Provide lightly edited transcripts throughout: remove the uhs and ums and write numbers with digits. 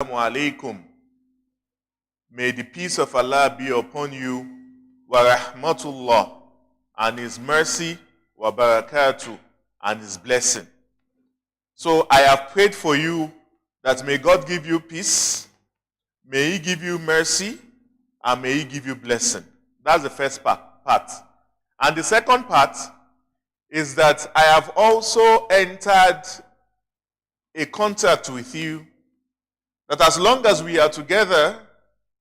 Assalamu alaikum. May the peace of Allah be upon you, wa rahmatullah, and His mercy, wa barakatuh, and His blessing. So I have prayed for you that may God give you peace, may He give you mercy, and may He give you blessing. That's the first part. And the second part is that I have also entered a contract with you that as long as we are together,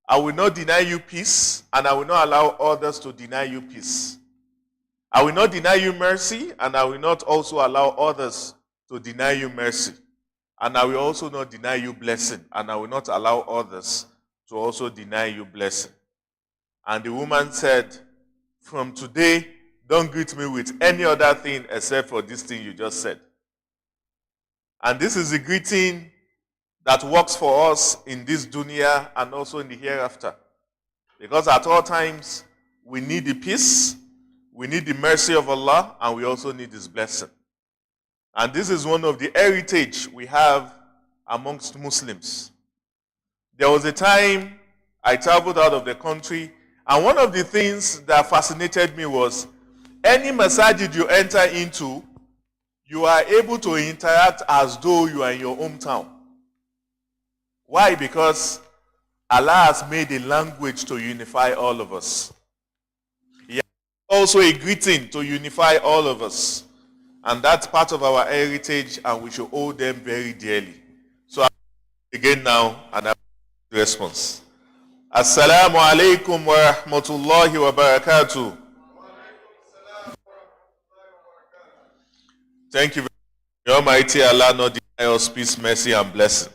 I will not deny you peace, and I will not allow others to deny you peace. I will not deny you mercy, and I will not also allow others to deny you mercy. And I will also not deny you blessing, and I will not allow others to also deny you blessing. And the woman said, from today, don't greet me with any other thing except for this thing you just said. And this is the greeting that works for us in this dunya and also in the hereafter. Because at all times, we need the peace, we need the mercy of Allah, and we also need His blessing. And this is one of the heritage we have amongst Muslims. There was a time I traveled out of the country, and one of the things that fascinated me was any masajid you enter into, you are able to interact as though you are in your hometown. Why? Because Allah has made a language to unify all of us. He has also a greeting to unify all of us. And that's part of our heritage, and we should hold them very dearly. So I again now, and I have the response. Assalamu alaikum wa rahmatullahi wa barakatuh. Thank you very much. May Almighty Allah not deny us peace, mercy, and blessing.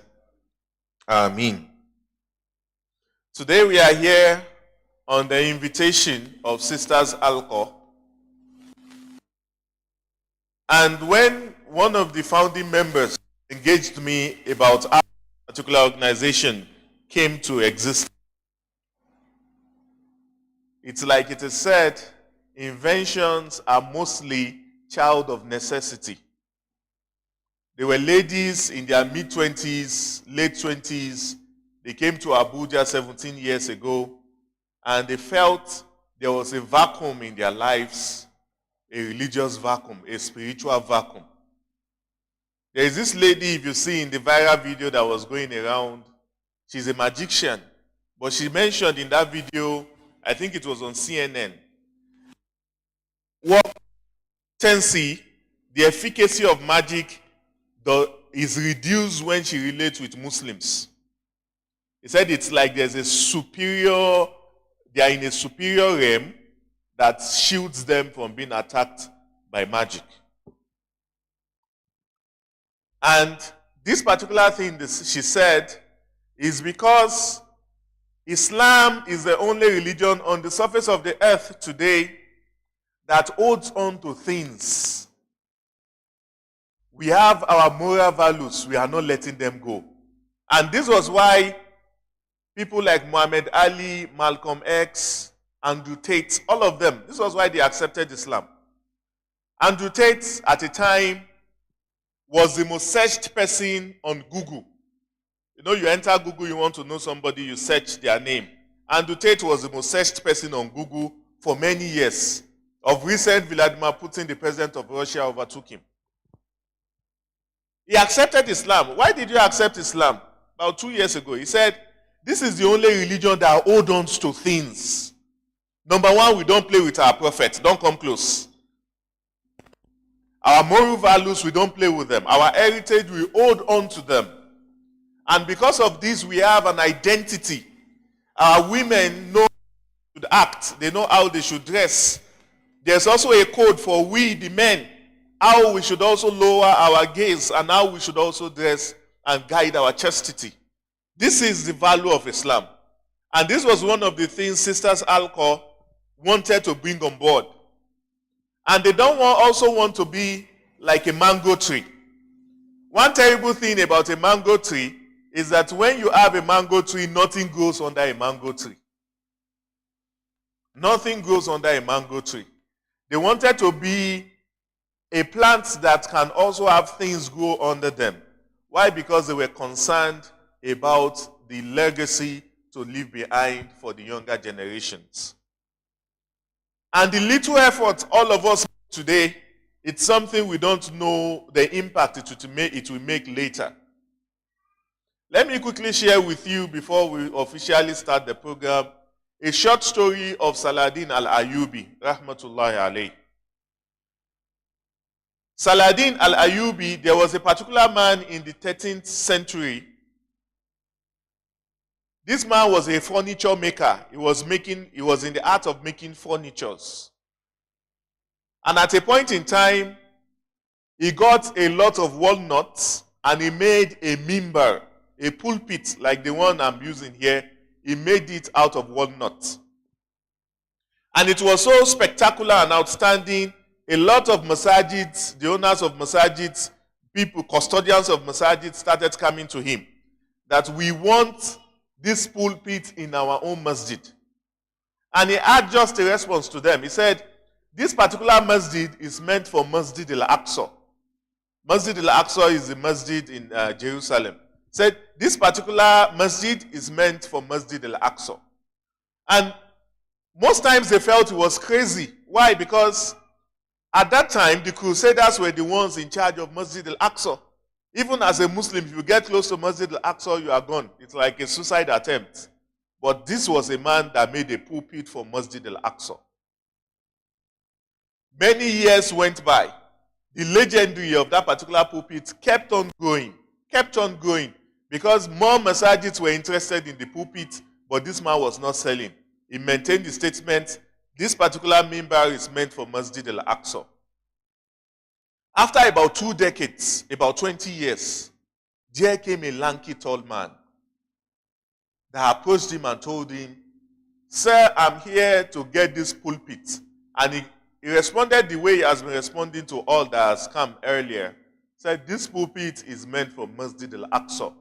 Ameen. Today we are here on the invitation of Sisters Halaqa. And when one of the founding members engaged me about how a particular organization came to exist, it's like it is said, inventions are mostly child of necessity. They were ladies in their mid-20s, late 20s. They came to Abuja 17 years ago, and they felt there was a vacuum in their lives, a religious vacuum, a spiritual vacuum. There is this lady, if you see in the viral video that was going around, she's a magician, but she mentioned in that video, I think it was on CNN, what the efficacy of magic is reduced when she relates with Muslims. He said it's like they are in a superior realm that shields them from being attacked by magic. And this particular thing she said is because Islam is the only religion on the surface of the earth today that holds on to things. We have our moral values. We are not letting them go. And this was why people like Muhammad Ali, Malcolm X, Andrew Tate, all of them, this was why they accepted Islam. Andrew Tate, at a time, was the most searched person on Google. You know, you enter Google, you want to know somebody, you search their name. Andrew Tate was the most searched person on Google for many years. Of recent, Vladimir Putin, the president of Russia, overtook him. He accepted Islam. Why did you accept Islam? About 2 years ago, he said, this is the only religion that holds on to things. Number one, we don't play with our prophet. Don't come close. Our moral values, we don't play with them. Our heritage, we hold on to them. And because of this, we have an identity. Our women know how they should act. They know how they should dress. There's also a code for we, the men, how we should also lower our gaze and how we should also dress and guide our chastity. This is the value of Islam. And this was one of the things Sisters Halaqa wanted to bring on board. And they don't also want to be like a mango tree. One terrible thing about a mango tree is that when you have a mango tree, nothing grows under a mango tree. Nothing grows under a mango tree. They wanted to be a plant that can also have things grow under them. Why? Because they were concerned about the legacy to leave behind for the younger generations. And the little effort all of us make today, it's something we don't know the impact it will make later. Let me quickly share with you, before we officially start the program, a short story of Saladin al-Ayyubi, rahmatullahi alayhi. Saladin al-Ayyubi, there was a particular man in the 13th century. This man was a furniture maker. He was in the art of making furnitures. And at a point in time, he got a lot of walnuts and he made a mimbar, a pulpit like the one I'm using here. He made it out of walnuts. And it was so spectacular and outstanding. A lot of masajids, the owners of masajids, people, custodians of masajids started coming to him that we want this pulpit in our own masjid. And he had just a response to them. He said, this particular masjid is meant for Masjid al-Aqsa. Masjid al-Aqsa is the masjid in Jerusalem. He said, this particular masjid is meant for Masjid al-Aqsa. And most times they felt it was crazy. Why? Because at that time, the Crusaders were the ones in charge of Masjid al-Aqsa. Even as a Muslim, if you get close to Masjid al-Aqsa, you are gone. It's like a suicide attempt. But this was a man that made a pulpit for Masjid al-Aqsa. Many years went by. The legendary of that particular pulpit kept on growing, because more masajids were interested in the pulpit, but this man was not selling. He maintained the statement, this particular mimbar is meant for Masjid al-Aqsa. After about 2 decades, about 20 years, there came a lanky tall man that approached him and told him, sir, I'm here to get this pulpit. And he responded the way he has been responding to all that has come earlier. Said, this pulpit is meant for Masjid al-Aqsa.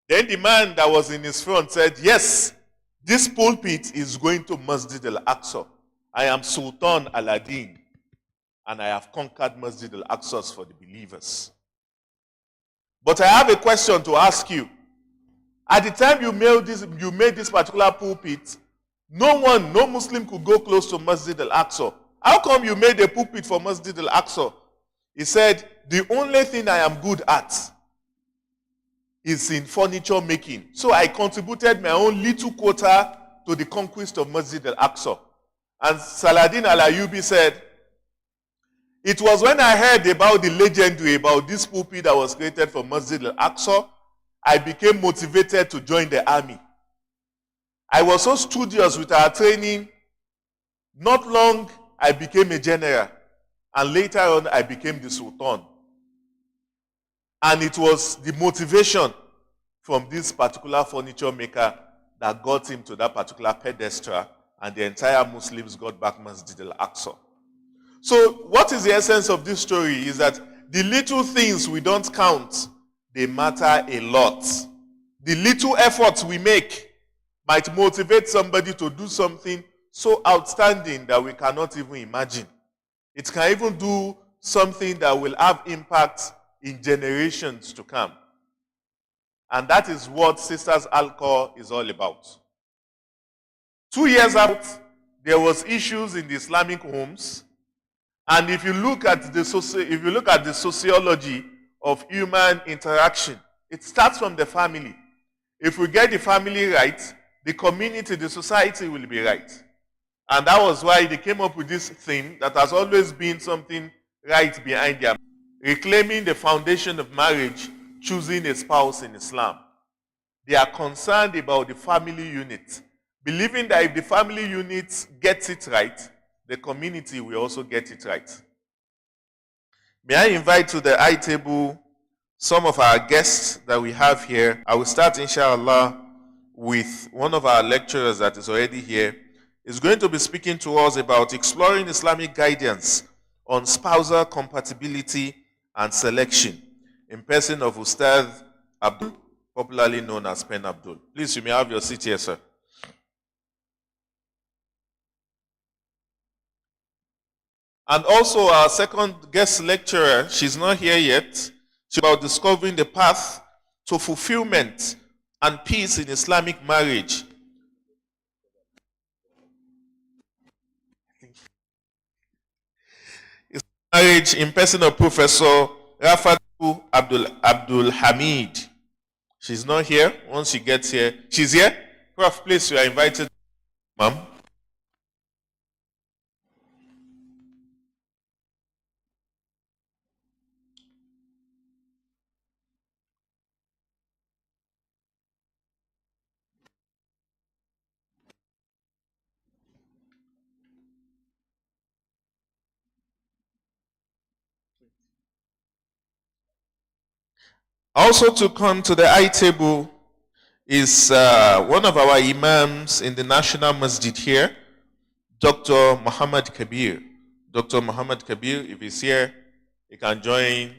Then the man that was in his front said, yes, this pulpit is going to Masjid al-Aqsa. I am Sultan Aladdin, and I have conquered Masjid al-Aqsa for the believers. But I have a question to ask you. At the time you made this particular pulpit, no Muslim could go close to Masjid al-Aqsa. How come you made a pulpit for Masjid al-Aqsa? He said, the only thing I am good at is in furniture making. So I contributed my own little quota to the conquest of Masjid al-Aqsa. And Saladin al-Ayyubi said, it was when I heard about the legendary about this pulpit that was created for Masjid al-Aqsa, I became motivated to join the army. I was so studious with our training. Not long, I became a general. And later on, I became the Sultan. And it was the motivation from this particular furniture maker that got him to that particular pedestal, and the entire Muslims got back Masjid al-Aqsa. So what is the essence of this story is that the little things we don't count, they matter a lot. The little efforts we make might motivate somebody to do something so outstanding that we cannot even imagine. It can even do something that will have impact in generations to come. And that is what Sisters Halaqa is all about. 2 years out, there was issues in the Islamic homes. And if you look at the sociology of human interaction, it starts from the family. If we get the family right, the community, the society will be right. And that was why they came up with this thing that has always been something right behind them. Reclaiming the foundation of marriage, choosing a spouse in Islam. They are concerned about the family unit, believing that if the family unit gets it right, the community will also get it right. May I invite to the high table some of our guests that we have here. I will start, inshallah, with one of our lecturers that is already here. He's going to be speaking to us about exploring Islamic guidance on spousal compatibility and selection in person of Ustadh Abdul, popularly known as Pen Abdul. Please, you may have your seat here, sir. And also our second guest lecturer, she's not here yet. She's about discovering the path to fulfillment and peace in Islamic marriage. Marriage in person of Professor Rafatu Abdul Hamid. She's not here. Once she gets here, she's here. Prof, please, you are invited, ma'am. Also to come to the high table is one of our imams in the National Masjid here, Dr. Muhammad Kabir. Dr. Muhammad Kabir, if he's here, he can join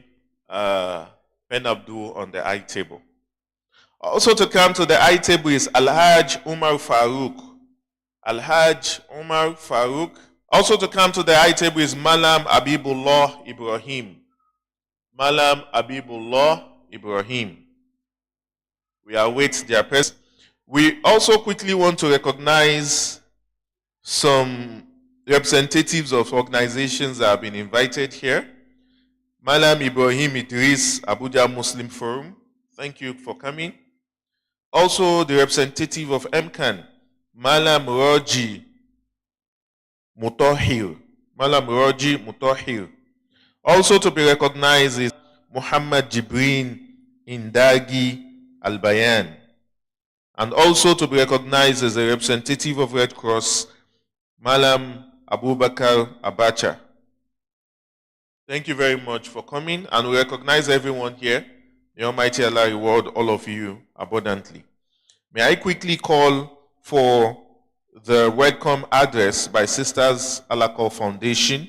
Ben Abdul on the high table. Also to come to the high table is Al-Hajj Umar Farouk. Al-Hajj Umar Farouk. Also to come to the high table is Malam Abibullah Ibrahim. Malam Abibullah Ibrahim. We await their presence. We also quickly want to recognize some representatives of organizations that have been invited here. Malam Ibrahim Idris, Abuja Muslim Forum. Thank you for coming. Also the representative of MCAN, Malam Roji Mutahir. Malam Roji Mutahir. Also to be recognized is Muhammad Jibrin Indagi Al-Bayan. And also to be recognized as a representative of Red Cross, Malam Abubakar Abacha. Thank you very much for coming, and we recognize everyone here. May Almighty Allah reward all of you abundantly. May I quickly call for the welcome address by Sisters Halaqa Foundation.